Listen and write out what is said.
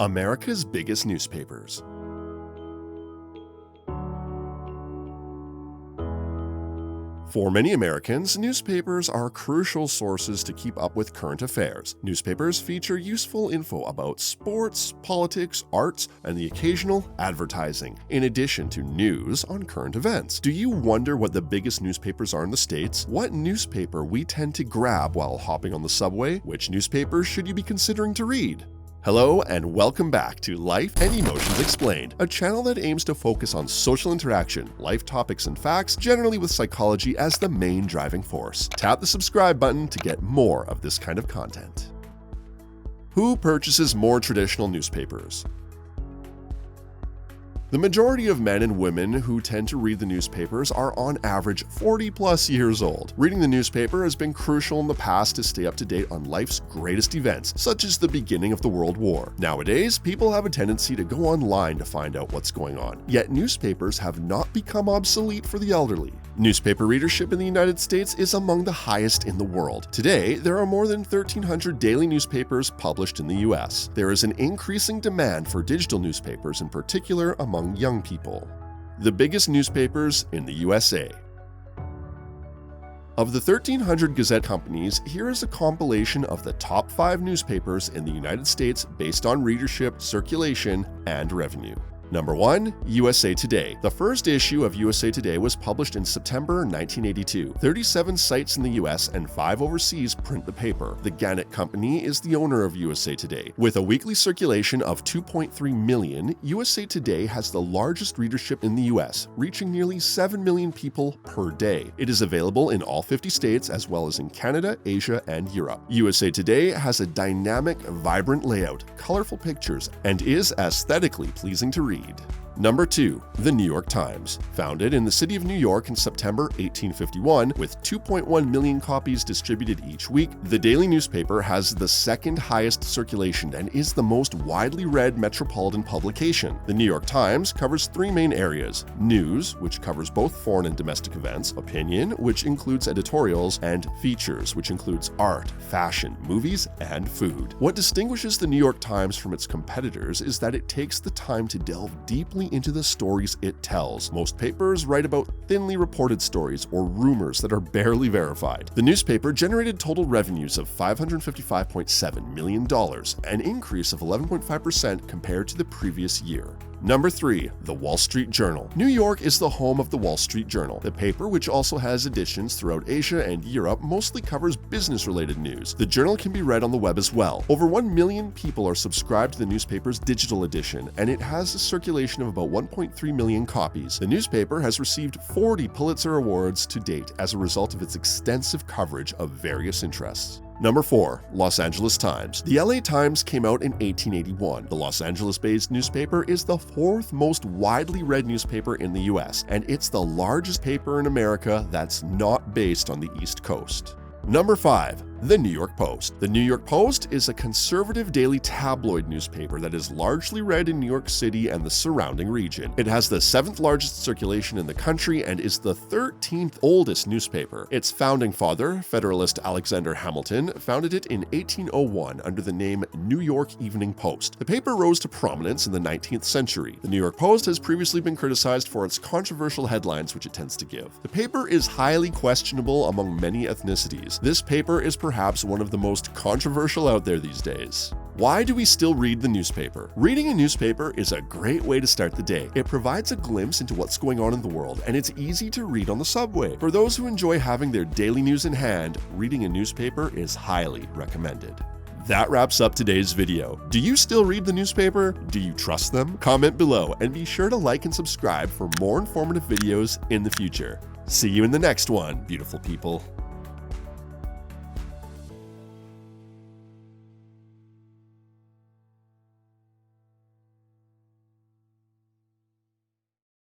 America's biggest newspapers. For many Americans, newspapers are crucial sources to keep up with current affairs. Newspapers feature useful info about sports, politics, arts, and the occasional advertising, in addition to news on current events. Do you wonder what the biggest newspapers are in the States? What newspaper we tend to grab while hopping on the subway? Which newspapers should you be considering to read? Hello and welcome back to Life and Emotions Explained, a channel that aims to focus on social interaction, life topics and facts, generally with psychology as the main driving force. Tap the subscribe button to get more of this kind of content. Who purchases more traditional newspapers? The majority of men and women who tend to read the newspapers are on average 40+ years old. Reading the newspaper has been crucial in the past to stay up to date on life's greatest events, such as the beginning of the World War. Nowadays, people have a tendency to go online to find out what's going on, yet newspapers have not become obsolete for the elderly. Newspaper readership in the United States is among the highest in the world. Today, there are more than 1,300 daily newspapers published in the US. There is an increasing demand for digital newspapers, in particular among young people. The biggest newspapers in the USA. Of the 1,300 Gazette companies, here is a compilation of the top 5 newspapers in the United States based on readership, circulation, and revenue. Number 1. USA Today. The first issue of USA Today was published in September 1982. 37 sites in the US and 5 overseas print the paper. The Gannett Company is the owner of USA Today. With a weekly circulation of 2.3 million, USA Today has the largest readership in the US, reaching nearly 7 million people per day. It is available in all 50 states as well as in Canada, Asia, and Europe. USA Today has a dynamic, vibrant layout, colorful pictures, and is aesthetically pleasing to read. Number 2. The New York Times. Founded in the city of New York in September 1851, with 2.1 million copies distributed each week, the daily newspaper has the second highest circulation and is the most widely read metropolitan publication. The New York Times covers 3 main areas: news, which covers both foreign and domestic events; opinion, which includes editorials; and features, which includes art, fashion, movies, and food. What distinguishes the New York Times from its competitors is that it takes the time to delve deeply into the stories it tells. Most papers write about thinly reported stories or rumors that are barely verified. The newspaper generated total revenues of $555.7 million, an increase of 11.5% compared to the previous year. Number 3. The Wall Street Journal. New York is the home of the Wall Street Journal. The paper, which also has editions throughout Asia and Europe, mostly covers business-related news. The journal can be read on the web as well. Over 1 million people are subscribed to the newspaper's digital edition, and it has a circulation of about 1.3 million copies. The newspaper has received 40 Pulitzer Awards to date as a result of its extensive coverage of various interests. Number 4. Los Angeles Times. The LA Times came out in 1881. The Los Angeles-based newspaper is the 4th most widely read newspaper in the US, and it's the largest paper in America that's not based on the East Coast. Number 5. The New York Post. The New York Post is a conservative daily tabloid newspaper that is largely read in New York City and the surrounding region. It has the 7th largest circulation in the country and is the 13th oldest newspaper. Its founding father, Federalist Alexander Hamilton, founded it in 1801 under the name New York Evening Post. The paper rose to prominence in the 19th century. The New York Post has previously been criticized for its controversial headlines which it tends to give. The paper is highly questionable among many ethnicities. This paper is perhaps one of the most controversial out there these days. Why do we still read the newspaper? Reading a newspaper is a great way to start the day. It provides a glimpse into what's going on in the world, and it's easy to read on the subway. For those who enjoy having their daily news in hand, reading a newspaper is highly recommended. That wraps up today's video. Do you still read the newspaper? Do you trust them? Comment below and be sure to like and subscribe for more informative videos in the future. See you in the next one, beautiful people.